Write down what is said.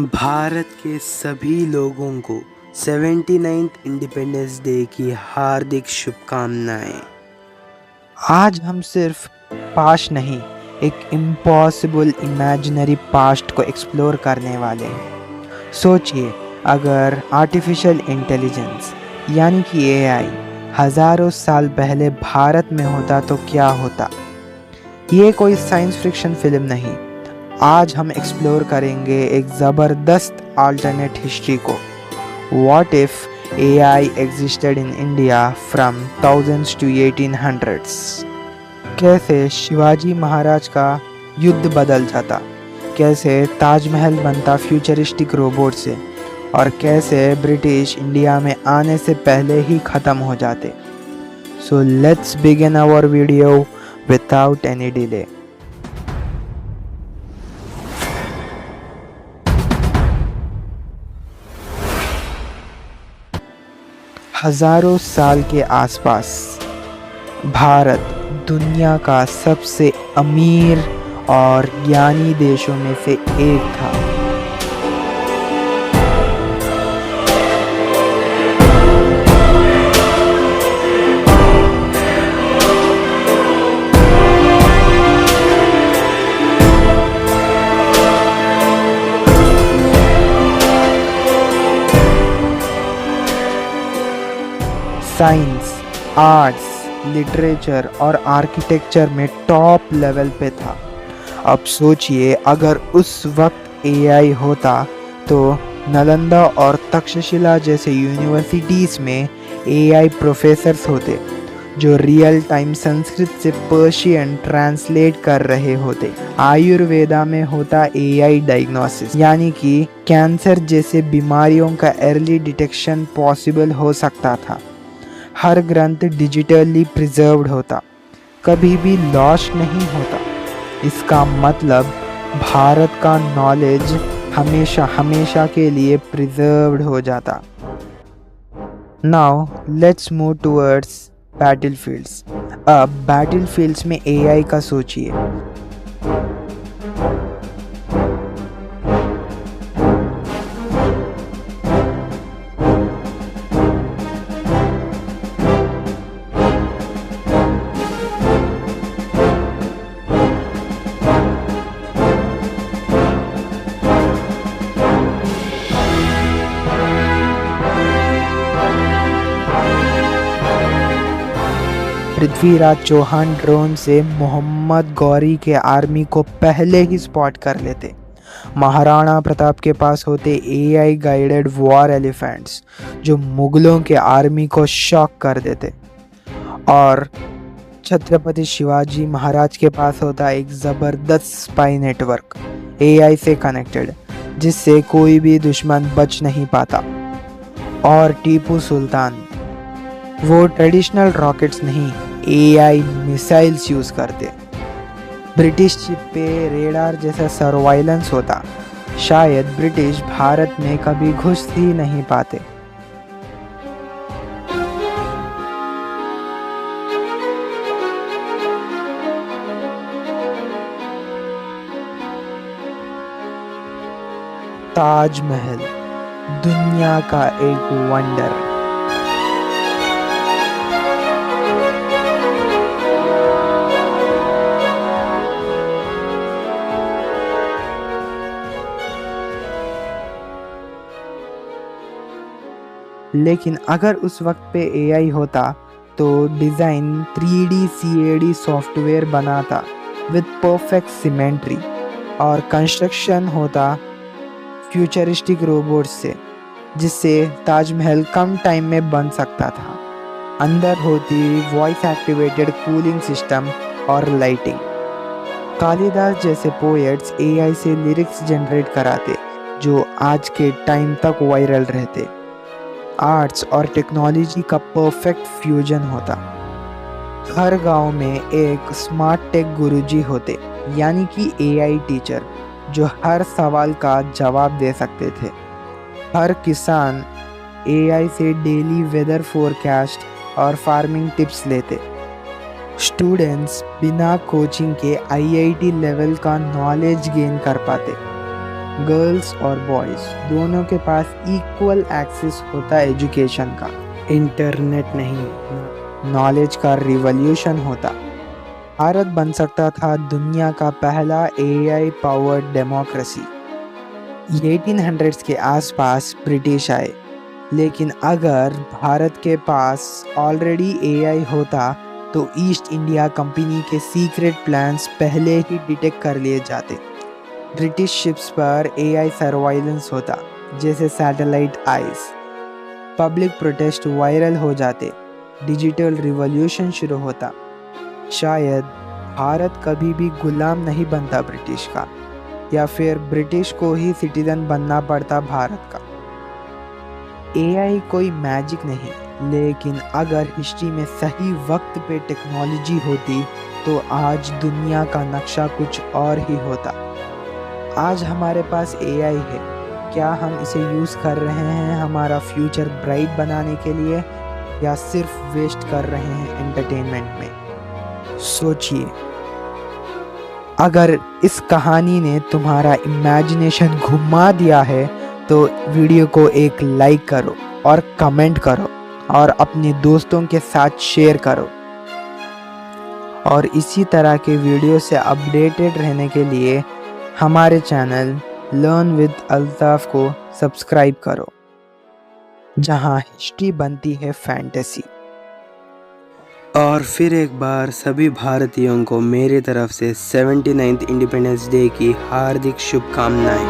भारत के सभी लोगों को 79th इंडिपेंडेंस डे की हार्दिक शुभकामनाएं। आज हम सिर्फ पास्ट नहीं, एक इम्पॉसिबल इमेजिनरी पास्ट को एक्सप्लोर करने वाले हैं। सोचिए, अगर आर्टिफिशियल इंटेलिजेंस यानी कि एआई हज़ारों साल पहले भारत में होता तो क्या होता। ये कोई साइंस फिक्शन फिल्म नहीं। आज हम एक्सप्लोर करेंगे एक ज़बरदस्त अल्टरनेट हिस्ट्री को। What if AI existed in India from thousands to 1800s। कैसे शिवाजी महाराज का युद्ध बदल जाता, कैसे ताजमहल बनता फ्यूचरिस्टिक रोबोट से, और कैसे ब्रिटिश इंडिया में आने से पहले ही ख़त्म हो जाते। So let's begin our video without any delay. हज़ारों साल के आसपास भारत दुनिया का सबसे अमीर और ज्ञानी देशों में से एक था। साइंस, आर्ट्स, लिटरेचर और आर्किटेक्चर में टॉप लेवल पे था। अब सोचिए, अगर उस वक्त एआई होता तो नालंदा और तक्षशिला जैसे यूनिवर्सिटीज़ में एआई प्रोफेसर्स होते जो रियल टाइम संस्कृत से पर्शियन ट्रांसलेट कर रहे होते। आयुर्वेदा में होता एआई डायग्नोसिस, यानी कि कैंसर जैसे बीमारियों का अर्ली डिटेक्शन पॉसिबल हो सकता था। हर ग्रंथ डिजिटली प्रिजर्व्ड होता, कभी भी लॉस्ट नहीं होता। इसका मतलब भारत का नॉलेज हमेशा हमेशा के लिए प्रिजर्व्ड हो जाता। Now let's move towards battlefields. अब बैटलफील्ड्स में एआई का सोचिए। पृथ्वीराज चौहान ड्रोन से मोहम्मद गौरी के आर्मी को पहले ही स्पॉट कर लेते। महाराणा प्रताप के पास होते एआई गाइडेड वॉर एलिफेंट्स जो मुगलों के आर्मी को शॉक कर देते। और छत्रपति शिवाजी महाराज के पास होता एक ज़बरदस्त स्पाई नेटवर्क एआई से कनेक्टेड, जिससे कोई भी दुश्मन बच नहीं पाता। और टीपू सुल्तान, वो ट्रेडिशनल रॉकेट्स नहीं, एआई मिसाइल्स यूज़ करते। ब्रिटिश शिप पे रेडार जैसा सर्वाइलेंस होता, शायद ब्रिटिश भारत में कभी घुस ही नहीं पाते। ताजमहल दुनिया का एक वंडर। लेकिन अगर उस वक्त पे एआई होता तो डिज़ाइन 3D CAD सॉफ्टवेयर बनाता विद परफेक्ट सिमेट्री, और कंस्ट्रक्शन होता फ्यूचरिस्टिक रोबोट्स से, जिससे ताजमहल कम टाइम में बन सकता था। अंदर होती वॉइस एक्टिवेटेड कूलिंग सिस्टम और लाइटिंग। कालिदास जैसे पोएट्स एआई से लिरिक्स जनरेट कराते जो आज के टाइम तक वायरल रहते। आर्ट्स और टेक्नोलॉजी का परफेक्ट फ्यूजन होता। हर गांव में एक स्मार्ट टेक गुरुजी होते, यानी कि एआई टीचर जो हर सवाल का जवाब दे सकते थे। हर किसान एआई से डेली वेदर फोरकास्ट और फार्मिंग टिप्स लेते। स्टूडेंट्स बिना कोचिंग के आईआईटी लेवल का नॉलेज गेन कर पाते। गर्ल्स और बॉयज़ दोनों के पास इक्वल एक्सेस होता एजुकेशन का, इंटरनेट नहीं, नॉलेज का रिवॉल्यूशन होता। भारत बन सकता था दुनिया का पहला एआई पावर्ड डेमोक्रेसी। 1800s के आसपास ब्रिटिश आए, लेकिन अगर भारत के पास ऑलरेडी एआई होता तो ईस्ट इंडिया कंपनी के सीक्रेट प्लान्स पहले ही डिटेक्ट कर लिए जाते। ब्रिटिश शिप्स पर एआई सर्वाइलेंस होता, जैसे satellite eyes. Public protest viral हो जाते, डिजिटल रिवॉल्यूशन शुरू होता। शायद भारत कभी भी गुलाम नहीं बनता ब्रिटिश का, या फिर ब्रिटिश को ही सिटीजन बनना पड़ता भारत का। एआई कोई मैजिक नहीं, लेकिन अगर हिस्ट्री में सही वक्त पे टेक्नोलॉजी होती तो आज दुनिया का नक्शा कुछ और ही होता। आज हमारे पास एआई है, क्या हम इसे यूज़ कर रहे हैं हमारा फ्यूचर ब्राइट बनाने के लिए, या सिर्फ वेस्ट कर रहे हैं एंटरटेनमेंट में? सोचिए। अगर इस कहानी ने तुम्हारा इमेजिनेशन घुमा दिया है तो वीडियो को एक लाइक करो और कमेंट करो और अपने दोस्तों के साथ शेयर करो। और इसी तरह के वीडियो से अपडेटेड रहने के लिए हमारे चैनल लर्न विद अल्ताफ को सब्सक्राइब करो, जहां हिस्ट्री बनती है फैंटेसी। और फिर एक बार सभी भारतीयों को मेरी तरफ से 79th इंडिपेंडेंस डे की हार्दिक शुभकामनाएं।